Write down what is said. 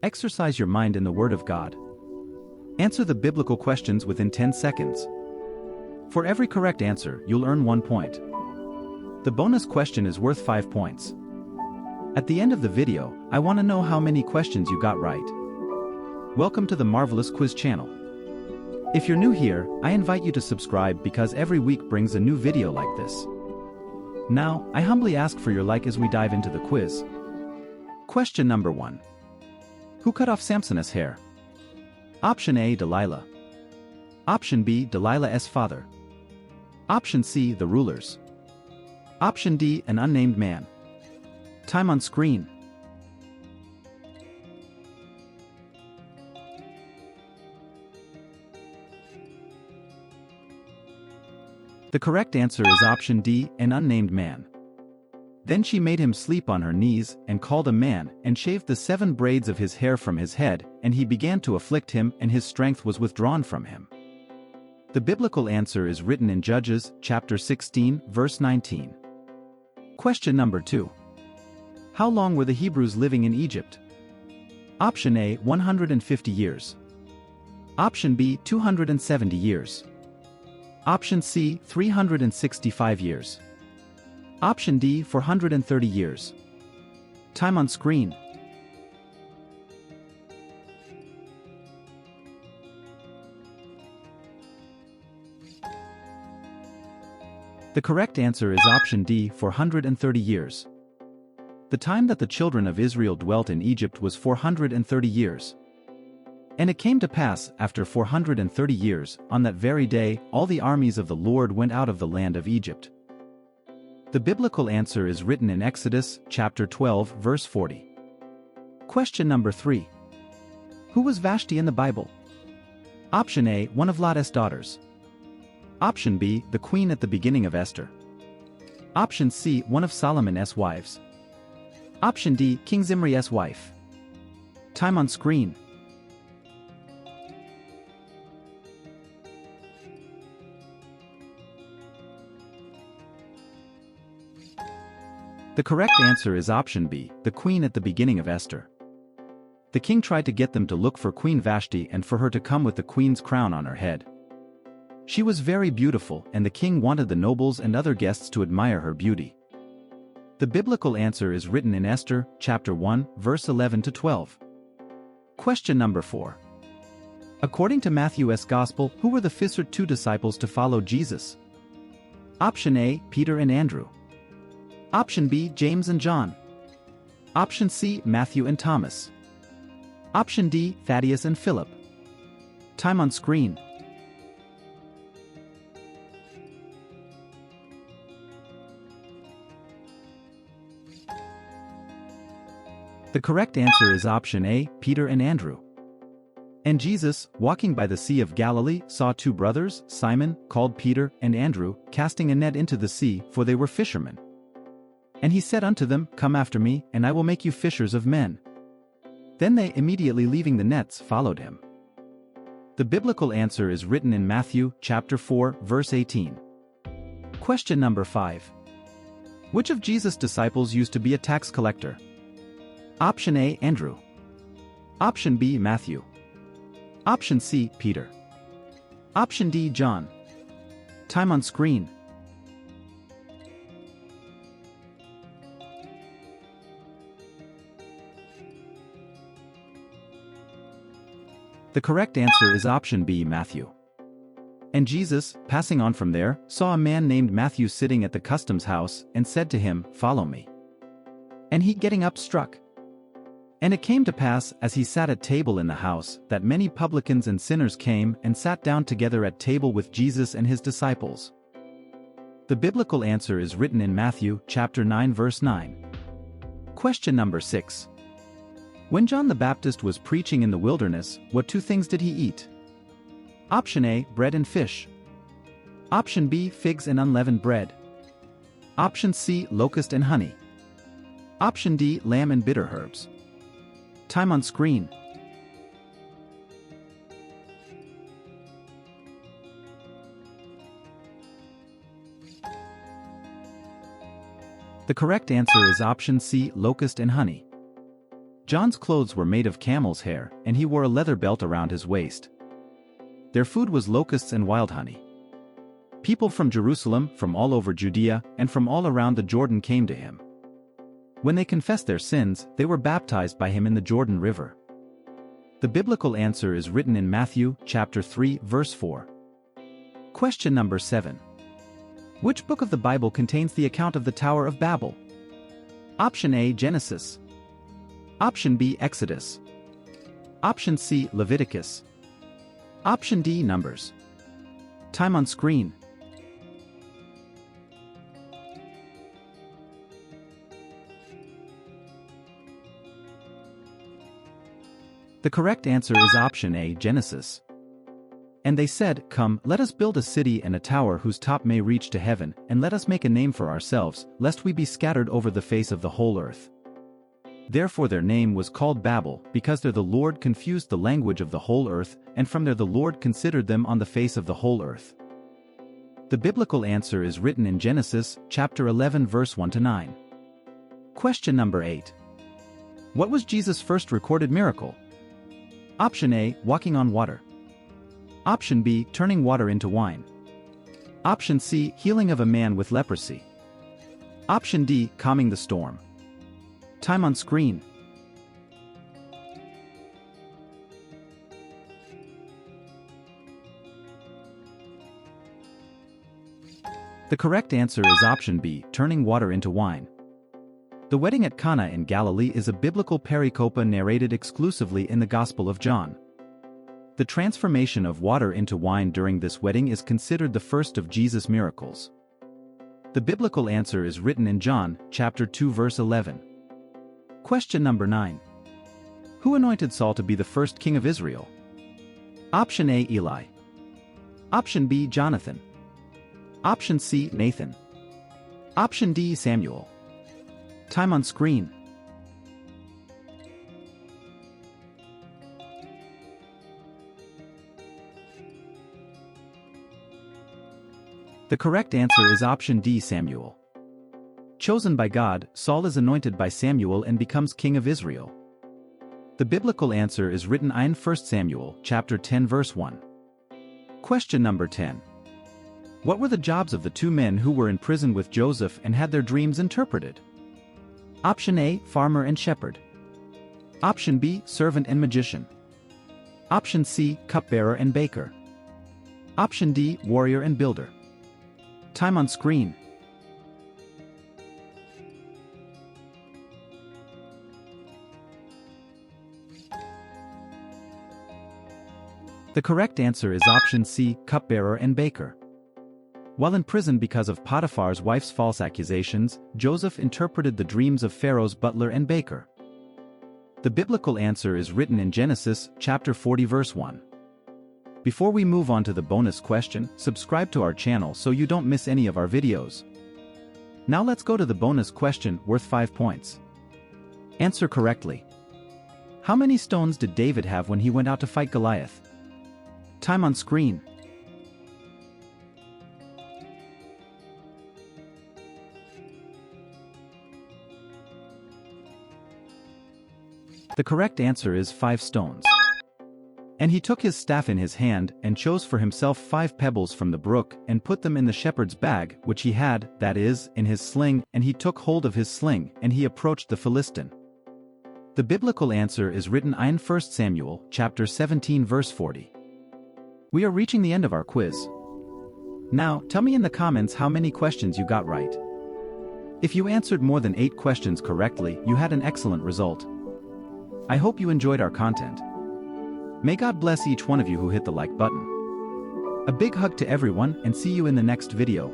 Exercise your mind in the Word of God. Answer the biblical questions within 10 seconds. For every correct answer, you'll earn 1 point. The bonus question is worth 5 points. At the end of the video, I want to know how many questions you got right. Welcome to the Marvelous Quiz channel. If you're new here, I invite you to subscribe because every week brings a new video like this. Now, I humbly ask for your like as we dive into the quiz. Question number 1. Who cut off Samson's hair? Option A. Delilah. Option B. Delilah's father. Option C. The rulers. Option D. An unnamed man. Time on screen. The correct answer is option D. An unnamed man. Then she made him sleep on her knees, and called a man, and shaved the 7 braids of his hair from his head, and he began to afflict him, and his strength was withdrawn from him. The biblical answer is written in Judges, chapter 16, verse 19. Question number 2. How long were the Hebrews living in Egypt? Option A. 150 years. Option B. 270 years. Option C. 365 years. Option D. 430 years. Time on screen. The correct answer is option D. 430 years. The time that the children of Israel dwelt in Egypt was 430 years. And it came to pass, after 430 years, on that very day, all the armies of the Lord went out of the land of Egypt. The biblical answer is written in Exodus, chapter 12, verse 40. Question number 3. Who was Vashti in the Bible? Option A. One of Lot's daughters. Option B. The queen at the beginning of Esther. Option C. One of Solomon's wives. Option D. King Zimri's wife. Time on screen. The correct answer is option B, the queen at the beginning of Esther. The king tried to get them to look for Queen Vashti and for her to come with the queen's crown on her head. She was very beautiful, and the king wanted the nobles and other guests to admire her beauty. The biblical answer is written in Esther, chapter 1, verse 11 to 12. Question number 4. According to Matthew's Gospel, who were the first 2 disciples to follow Jesus? Option A. Peter and Andrew. Option B. James and John. Option C. Matthew and Thomas. Option D. Thaddeus and Philip. Time on screen. The correct answer is option A. Peter and Andrew. And Jesus, walking by the Sea of Galilee, saw 2 brothers, Simon, called Peter, and Andrew, casting a net into the sea, for they were fishermen. And he said unto them, Come after me, and I will make you fishers of men. Then they, immediately leaving the nets, followed him. The biblical answer is written in Matthew, chapter 4, verse 18. Question number 5. Which of Jesus' disciples used to be a tax collector? Option A. Andrew. Option B. Matthew. Option C. Peter. Option D. John. Time on screen. The correct answer is option B. Matthew. And Jesus, passing on from there, saw a man named Matthew sitting at the customs house, and said to him, Follow me. And he getting up struck. And it came to pass, as he sat at table in the house, that many publicans and sinners came and sat down together at table with Jesus and his disciples. The biblical answer is written in Matthew, chapter 9, verse 9. Question number 6. When John the Baptist was preaching in the wilderness, what 2 things did he eat? Option A. Bread and fish. Option B. Figs and unleavened bread. Option C. Locust and honey. Option D. Lamb and bitter herbs. Time on screen. The correct answer is option C, locust and honey. John's clothes were made of camel's hair, and he wore a leather belt around his waist. Their food was locusts and wild honey. People from Jerusalem, from all over Judea, and from all around the Jordan came to him. When they confessed their sins, they were baptized by him in the Jordan River. The biblical answer is written in Matthew, chapter 3, verse 4. Question number 7. Which book of the Bible contains the account of the Tower of Babel? Option A, Genesis. Option B, Exodus. Option C, Leviticus. Option D, Numbers. Time on screen. The correct answer is option A, Genesis. And they said, "Come, let us build a city and a tower whose top may reach to heaven, and let us make a name for ourselves, lest we be scattered over the face of the whole earth." Therefore their name was called Babel, because there the Lord confused the language of the whole earth, and from there the Lord considered them on the face of the whole earth. The biblical answer is written in Genesis, chapter 11, verse 1 to 9. Question number 8. What was Jesus' first recorded miracle? Option A, walking on water. Option B, turning water into wine. Option C, healing of a man with leprosy. Option D, calming the storm. Time on screen. The correct answer is option B, turning water into wine. The wedding at Cana in Galilee is a biblical pericope narrated exclusively in the Gospel of John. The transformation of water into wine during this wedding is considered the first of Jesus' miracles. The biblical answer is written in John, chapter 2, verse 11. Question number 9. Who anointed Saul to be the first king of Israel? Option A, Eli. Option B, Jonathan. Option C, Nathan. Option D, Samuel. Time on screen. The correct answer is option D, Samuel. Chosen by God, Saul is anointed by Samuel and becomes king of Israel. The biblical answer is written in 1 Samuel, chapter 10, verse 1. Question number 10. What were the jobs of the two men who were in prison with Joseph and had their dreams interpreted? Option A, farmer and shepherd. Option B, servant and magician. Option C, cupbearer and baker. Option D, warrior and builder. Time on screen. The correct answer is option C, cupbearer and baker. While in prison because of Potiphar's wife's false accusations, Joseph interpreted the dreams of Pharaoh's butler and baker. The biblical answer is written in Genesis, chapter 40, verse 1. Before we move on to the bonus question, subscribe to our channel so you don't miss any of our videos. Now let's go to the bonus question, worth 5 points. Answer correctly. How many stones did David have when he went out to fight Goliath? Time on screen. The correct answer is 5 stones. And he took his staff in his hand, and chose for himself 5 pebbles from the brook, and put them in the shepherd's bag, which he had, that is, in his sling, and he took hold of his sling, and he approached the Philistine. The biblical answer is written in 1 Samuel, chapter 17, verse 40. We are reaching the end of our quiz. Now, tell me in the comments how many questions you got right. If you answered more than 8 questions correctly, you had an excellent result. I hope you enjoyed our content. May God bless each one of you who hit the like button. A big hug to everyone and see you in the next video.